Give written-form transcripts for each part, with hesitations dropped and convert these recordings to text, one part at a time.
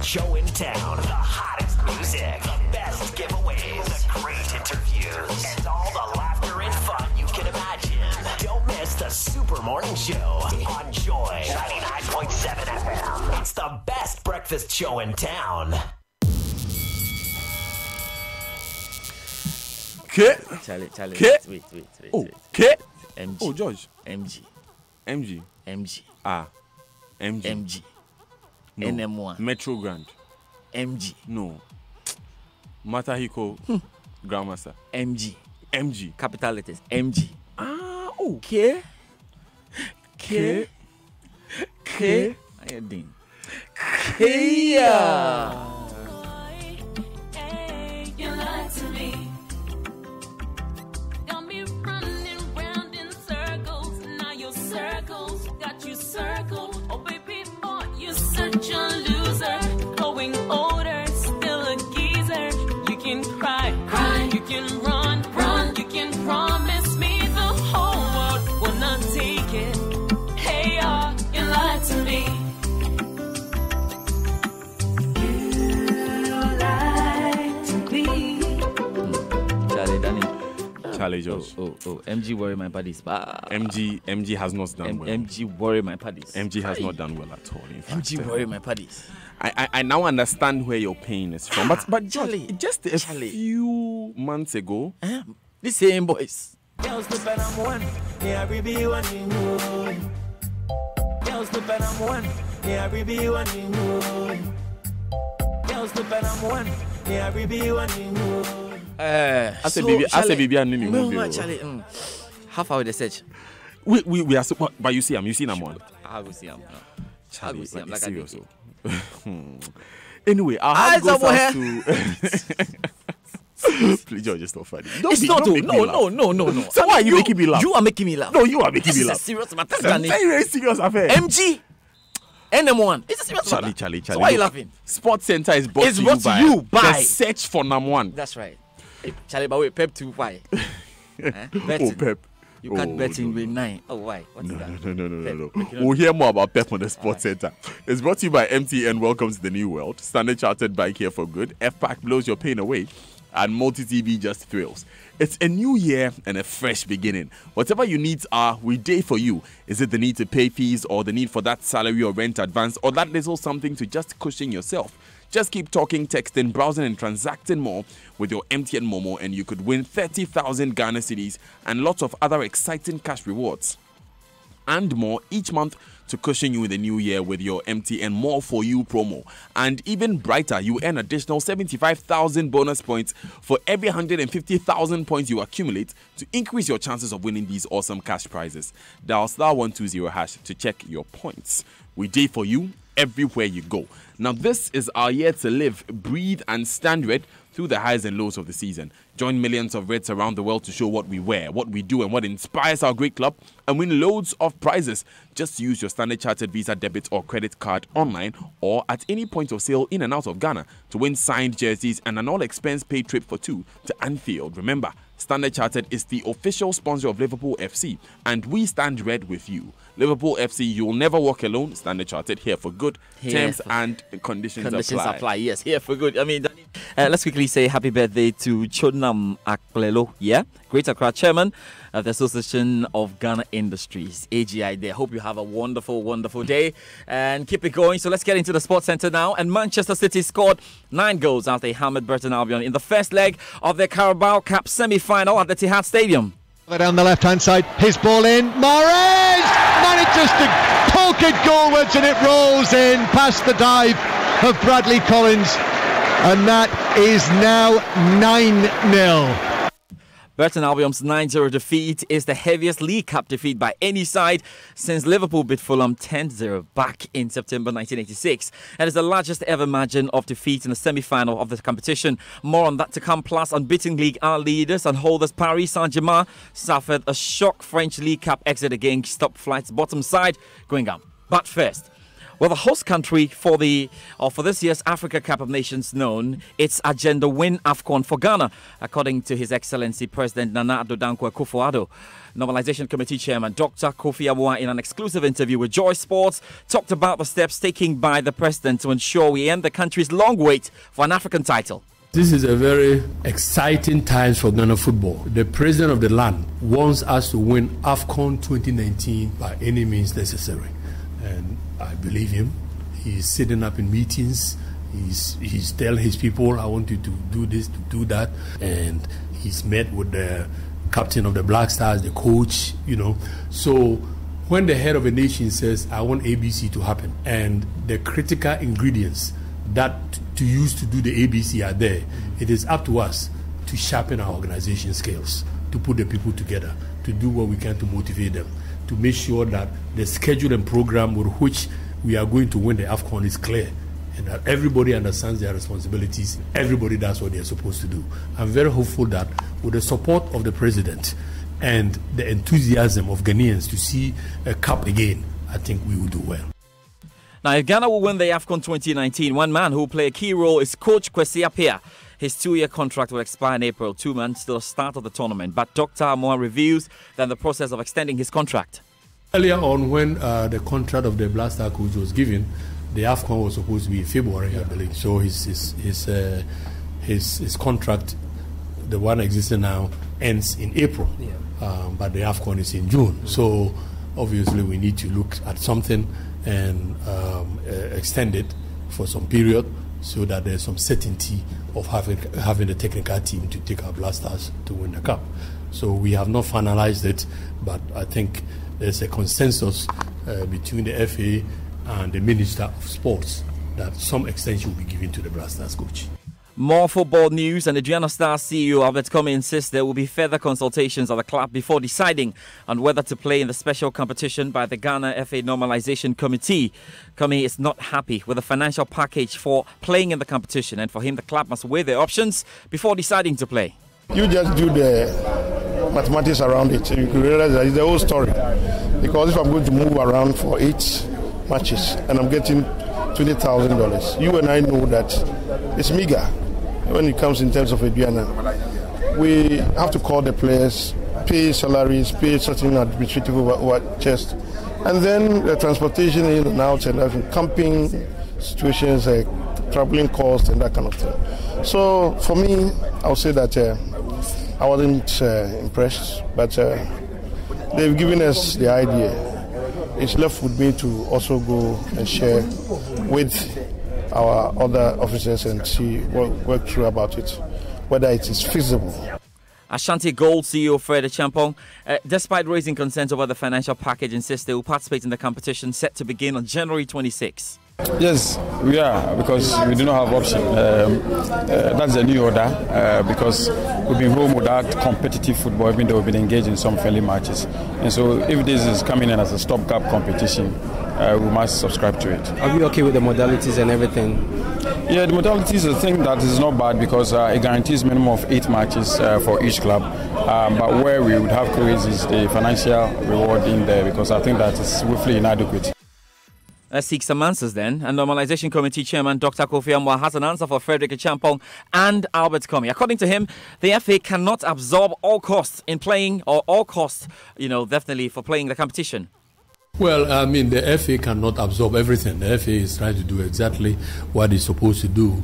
show in town. The hottest music, the best giveaways, the great interviews, and all the laughter and fun you can imagine. Don't miss the Super Morning Show on Joy 99.7 FM. It's the best breakfast show in town. Charlie. Wait. K. MG. Oh, George. MG. MG. MG. MG. MG. No. NM1. Metro Grand. MG. No. Matahiko. Grandmaster. MG. MG. Capital letters. MG. Oh. K. K. How you doing? Kia. You lied to me. Got me running round in circles. Now your circles got you circled. Oh, baby boy, you're such a loser. Going older, still a geezer. You can cry. You can run. You can promise me the whole world will not take it. Hey, you lied to me. Charlie George. Oh, MG worry my buddies. MG has not done well. MG worry my buddies. MG has not done well at all. In fact, MG worry my buddies. I now understand where your pain is from. But Charlie, just a few months ago, the same boys. Girls the better one, yeah, we be one in you. Girls the better one, yeah, we be one in you. Girls the better one, yeah, we be one in you. I said, baby, I'm in Charlie. Half hour the search. We are super, but you see him one. I will see him. Charlie, I am like serious. Anyway, our heart goes out to. Please, George, it's not funny. It's not. No. So why are you making me laugh? You are making me laugh. No, you are making me laugh. This is a serious matter. It's a very serious affair. MG. NM1. It's a serious matter. Charlie. So why are you laughing? Sports Center is brought to you by the search for number one. That's right. Hey, Charlie, but wait, Pep 2 why? Oh, Pep. You can't bet in with 9. Oh, why? What is that? No. We'll hear more about Pep on the Sports Center. It's brought to you by MTN. Welcome to the new world. Standard Chartered Bike here for good. F-Pack blows your pain away. And Multi-TV just thrills. It's a new year and a fresh beginning. Whatever your needs are, we day for you. Is it the need to pay fees or the need for that salary or rent advance or that little something to just cushion yourself? Just keep talking, texting, browsing and transacting more with your MTN Momo and you could win 30,000 Ghana cedis and lots of other exciting cash rewards. And more each month to cushion you in the new year with your MTN More For You promo. And even brighter, you earn additional 75,000 bonus points for every 150,000 points you accumulate to increase your chances of winning these awesome cash prizes. Dial *120# to check your points. We day for you everywhere you go. Now this is our year to live, breathe and stand red through the highs and lows of the season. Join millions of Reds around the world to show what we wear, what we do and what inspires our great club and win loads of prizes. Just use your Standard Chartered Visa debit or credit card online or at any point of sale in and out of Ghana to win signed jerseys and an all-expense paid trip for two to Anfield. Remember, Standard Chartered is the official sponsor of Liverpool FC and we stand red with you. Liverpool FC, you'll never walk alone. Standard Chartered, here for good. Terms and conditions apply. Yes, here for good. I mean, let's quickly say happy birthday to Chonam Aklelo, Great Accra Chairman of the Association of Ghana Industries, AGI there. Hope you have a wonderful, wonderful day and keep it going. So let's get into the Sports Centre now. And Manchester City scored 9 goals after they hammered Burton Albion in the first leg of the Carabao Cup semi-final at the Etihad Stadium. Down the left-hand side, his ball in, Mahrez manages to poke it goalwards and it rolls in past the dive of Bradley Collins, and that is now 9-0. Burton Albion's 9-0 defeat is the heaviest League Cup defeat by any side since Liverpool beat Fulham 10-0 back in September 1986. And it's the largest ever margin of defeat in the semi-final of the competition. More on that to come, plus unbeaten League R leaders and holders Paris Saint-Germain suffered a shock French League Cup exit against top flight's bottom side going up. But first, Well, the host country for this year's Africa Cup of Nations known its agenda win AFCON for Ghana, according to His Excellency President Nana Addo Dankwa Akufo-Addo. Normalization Committee Chairman Dr. Kofi Amoah, in an exclusive interview with Joy Sports, talked about the steps taken by the president to ensure we end the country's long wait for an African title. This is a very exciting time for Ghana football. The president of the land wants us to win AFCON 2019 by any means necessary. And I believe him. He's sitting up in meetings. He's telling his people, I want you to do this, to do that. And he's met with the captain of the Black Stars, the coach, So when the head of a nation says, I want ABC to happen, and the critical ingredients that to use to do the ABC are there, it is up to us to sharpen our organization skills, to put the people together, to do what we can to motivate them, to make sure that the schedule and program with which we are going to win the AFCON is clear, and that everybody understands their responsibilities, everybody does what they're supposed to do. I'm very hopeful that with the support of the president and the enthusiasm of Ghanaians to see a cup again, I think we will do well. Now, if Ghana will win the AFCON 2019, one man who will play a key role is Coach Kwesi Appiah. His 2-year contract will expire in April, 2 months till the start of the tournament. But Dr. Amoah reveals that the process of extending his contract. Earlier on, when the contract of the Black Star coach was given, the AFCON was supposed to be in February, I believe. So his contract, the one existing now, ends in April. But the AFCON is in June. So obviously we need to look at something and extend it for some period so that there's some certainty of having the technical team to take our Blasters to win the cup. So we have not finalized it, but I think there's a consensus between the FA and the Minister of Sports that some extension will be given to the Blasters coach. More football news, and Adriana Stars CEO Albert Comey insists there will be further consultations at the club before deciding on whether to play in the special competition by the Ghana FA Normalization Committee. Comey is not happy with the financial package for playing in the competition, and for him the club must weigh their options before deciding to play. You just do the mathematics around it, and you can realize that it's the whole story. Because if I'm going to move around for 8 matches and I'm getting $20,000, you and I know that it's meager when it comes in terms of Adriana. We have to call the players, pay salaries, pay certain administrative chest, and then the transportation in and out, and camping situations, traveling costs and that kind of thing. So for me, I would say that I wasn't impressed, but they've given us the idea. It's left with me to also go and share with our other officers and see work through about it, whether it is feasible. Ashanti Gold CEO Fred Champong, despite raising concerns over the financial package, insists they will participate in the competition set to begin on January 26. Yes, we are, because we do not have option. That's a new order because we've been home without competitive football, even though we've been engaged in some friendly matches. And so if this is coming in as a stopgap competition, we must subscribe to it. Are you okay with the modalities and everything? Yeah, the modalities is a thing that is not bad because it guarantees minimum of 8 matches for each club. But where we would have queries is the financial reward in there, because I think that is woefully inadequate. Let's seek some answers then. And Normalization Committee Chairman Dr. Kofi Amoah has an answer for Frederick Champong and Albert Comey. According to him, the FA cannot absorb all costs in playing, or all costs, definitely for playing the competition. Well, I mean, the FA cannot absorb everything. The FA is trying to do exactly what it's supposed to do.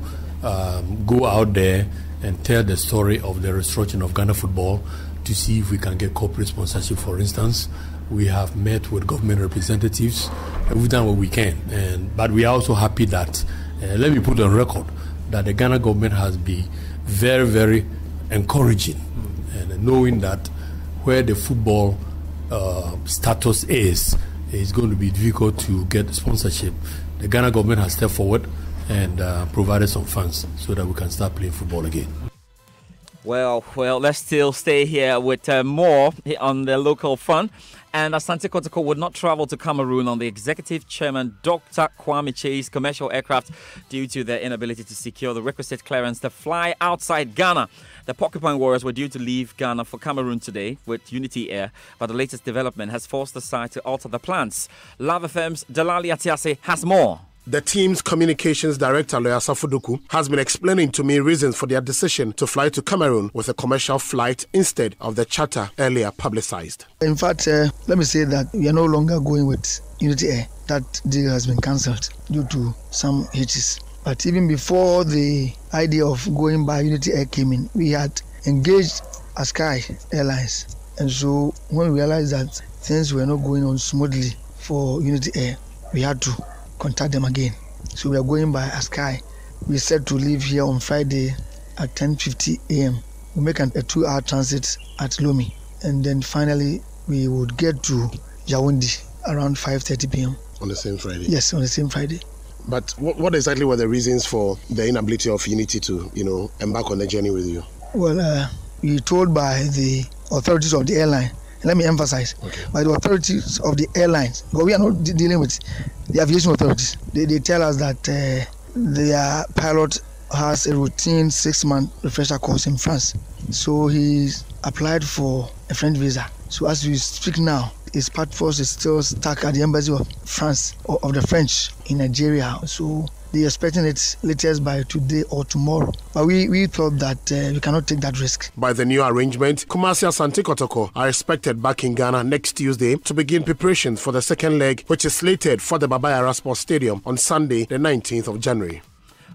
Go out there and tell the story of the restructuring of Ghana football to see if we can get corporate sponsorship, for instance. We have met with government representatives. We've done what we can. But we are also happy that, let me put on record, that the Ghana government has been very, very encouraging. And knowing that where the football status is, it's going to be difficult to get sponsorship. The Ghana government has stepped forward and provided some funds so that we can start playing football again. Well, let's still stay here with more on the local front. And Asante Kotoko would not travel to Cameroon on the executive chairman, Dr. Kwame Chase, commercial aircraft due to their inability to secure the requisite clearance to fly outside Ghana. The Porcupine Warriors were due to leave Ghana for Cameroon today with Unity Air, but the latest development has forced the side to alter the plans. Love FM's Delali Atiase has more. The team's communications director, Loyasa Fuduku, has been explaining to me reasons for their decision to fly to Cameroon with a commercial flight instead of the charter earlier publicized. In fact, let me say that we are no longer going with Unity Air. That deal has been cancelled due to some hitches. But even before the idea of going by Unity Air came in, we had engaged Sky Airlines. And so when we realized that things were not going on smoothly for Unity Air, we had to contact them again. So we are going by Sky. We said to leave here on Friday at 10:50 a.m. We make a 2-hour transit at Lomé, and then finally we would get to Yaoundé around 5:30 p.m. On the same Friday? Yes, on the same Friday. But what exactly were the reasons for the inability of Unity to, embark on the journey with you? Well, we were told by the authorities of the airline. Let me emphasize, by the authorities of the airlines, because we are not dealing with the aviation authorities. They tell us that their pilot has a routine 6-month refresher course in France. So he's applied for a French visa. So as we speak now, his passport is still stuck at the embassy of France, or of the French in Nigeria. So they're expecting it latest by today or tomorrow. But we thought that we cannot take that risk. By the new arrangement, Kumasi Asante Kotoko are expected back in Ghana next Tuesday to begin preparations for the second leg, which is slated for the Baba Yara Sports Stadium on Sunday, the 19th of January.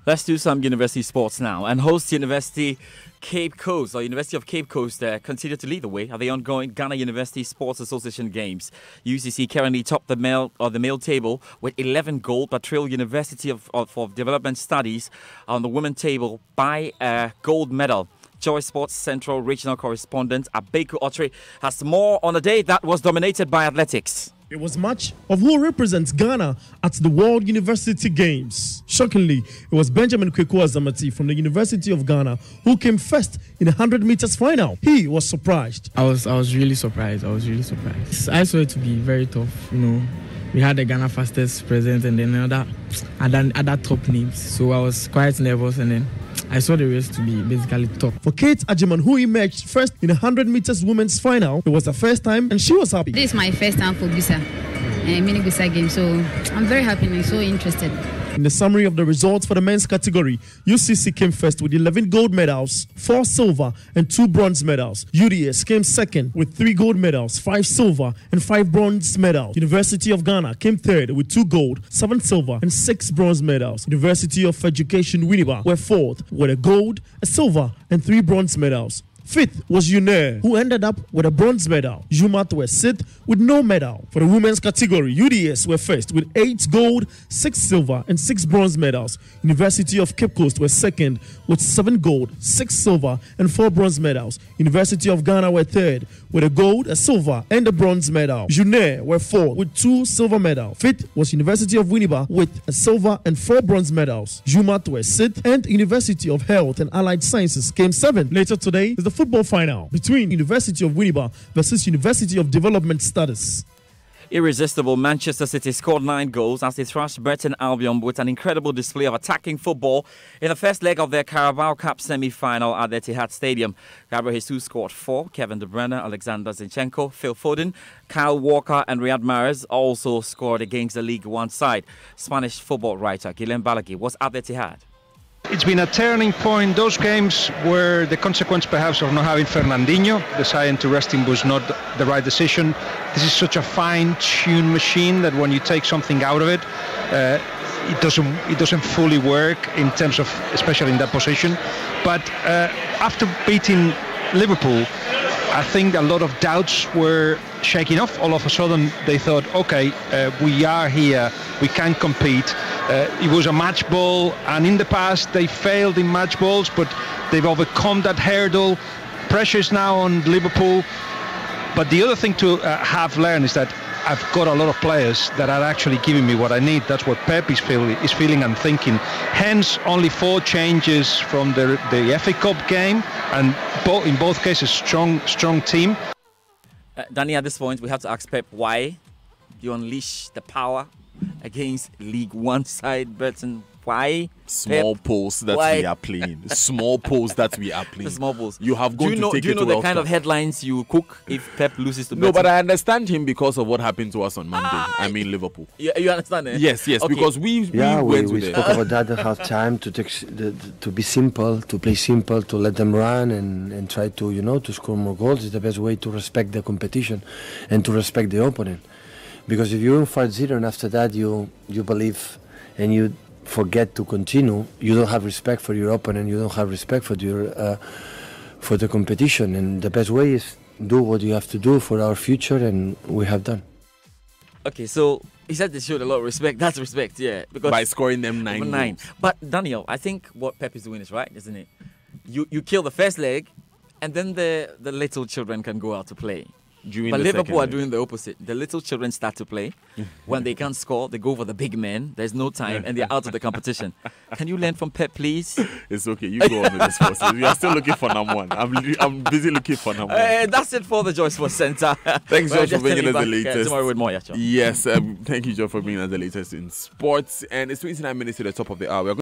Let's do some university sports now. And host University Cape Coast, or University of Cape Coast, continue to lead the way at the ongoing Ghana University Sports Association Games. UCC currently top the male table with 11 gold, but Trail University of Development Studies on the women table by a gold medal. Joy Sports Central regional correspondent Abeku Otre has more on a day that was dominated by athletics. It was much of who represents Ghana at the World University Games. Shockingly, it was Benjamin Kweku Azamati from the University of Ghana who came first in the 100 meters final. He was surprised. I was really surprised. I saw it to be very tough. We had the Ghana fastest present and then other top names. So I was quite nervous, and then I saw the race to be basically tough. For Kate Ajiman, who emerged first in the 100 meters women's final, it was the first time and she was happy. This is my first time for Bisa, mini Bisa game, so I'm very happy and so interested. In the summary of the results for the men's category, UCC came first with 11 gold medals, 4 silver and 2 bronze medals. UDS came second with 3 gold medals, 5 silver and 5 bronze medals. University of Ghana came third with 2 gold, 7 silver and 6 bronze medals. University of Education Winneba were fourth with a gold, a silver and 3 bronze medals. Fifth was Unair, who ended up with a bronze medal. Jumat were sixth with no medal. For the women's category, UDS were first with 8 gold, 6 silver and 6 bronze medals. University of Cape Coast were second with 7 gold, 6 silver and 4 bronze medals. University of Ghana were third with a gold, a silver and a bronze medal. Unair were fourth with 2 silver medals. Fifth was University of Winneba with a silver and 4 bronze medals. Jumat were sixth, and University of Health and Allied Sciences came seventh. Later today is the football final between University of Winneba versus University of Development Studies. Irresistible Manchester City scored 9 goals as they thrashed Burton Albion with an incredible display of attacking football in the first leg of their Carabao Cup semi-final at the Etihad Stadium. Gabriel Jesus scored 4, Kevin De Bruyne, Alexander Zinchenko, Phil Foden, Kyle Walker and Riyad Mahrez also scored against the League One side. Spanish football writer Guillem Balaguer was at the Etihad. It's been a turning point. Those games were the consequence perhaps of not having Fernandinho. Deciding to rest him was not the right decision. This is such a fine-tuned machine that when you take something out of it, it doesn't fully work in terms of, especially in that position. But after beating Liverpool, I think a lot of doubts were shaking off. All of a sudden they thought, okay, we are here, we can compete. It was a match ball, and in the past they failed in match balls, but they've overcome that hurdle. Pressure is now on Liverpool. But the other thing to have learned is that I've got a lot of players that are actually giving me what I need. That's what Pep is feeling and thinking. Hence, only 4 changes from the FA Cup game, and in both cases, strong team. Danny, at this point, we have to ask Pep why you unleash the power against League One side Burton. Why? Small Pep, polls that why? we are playing. Small polls that we are playing. The small polls. You have gone to take it to Do you know the World kind of Cup. headlines you cook if Pep loses to No, Burton? but I understand him because of what happened to us on Monday. I mean Liverpool. You understand it? Yes, Okay. because we went we with it. spoke about that at half time to be simple, to play simple, to let them run and try to to score more goals is the best way to respect the competition and to respect the opponent. Because if you're in 5-0 and after that you believe and you forget to continue, you don't have respect for your opponent, you don't have respect for your for the competition, and the best way is do what you have to do for our future, and we have done. Okay, so he said they showed a lot of respect. That's respect, yeah. Because By scoring them 9 goals. But Daniel, I think what Pep is doing is right, isn't it? You kill the first leg, and then the little children can go out to play. But Liverpool are doing the opposite. The little children start to play. When they can't score, they go for the big men. There's no time, and they're out of the competition. Can you learn from Pep, please? It's okay. You go on with this process. We are still looking for number 1. I'm busy looking for number 1. That's it for the Joy Sports Center. Thanks, Well, George, for just bringing us telling the you back, latest. tomorrow with more, yeah, sure. Yes, thank you, George, for bringing us the latest in sports. And it's 29 minutes to the top of the hour.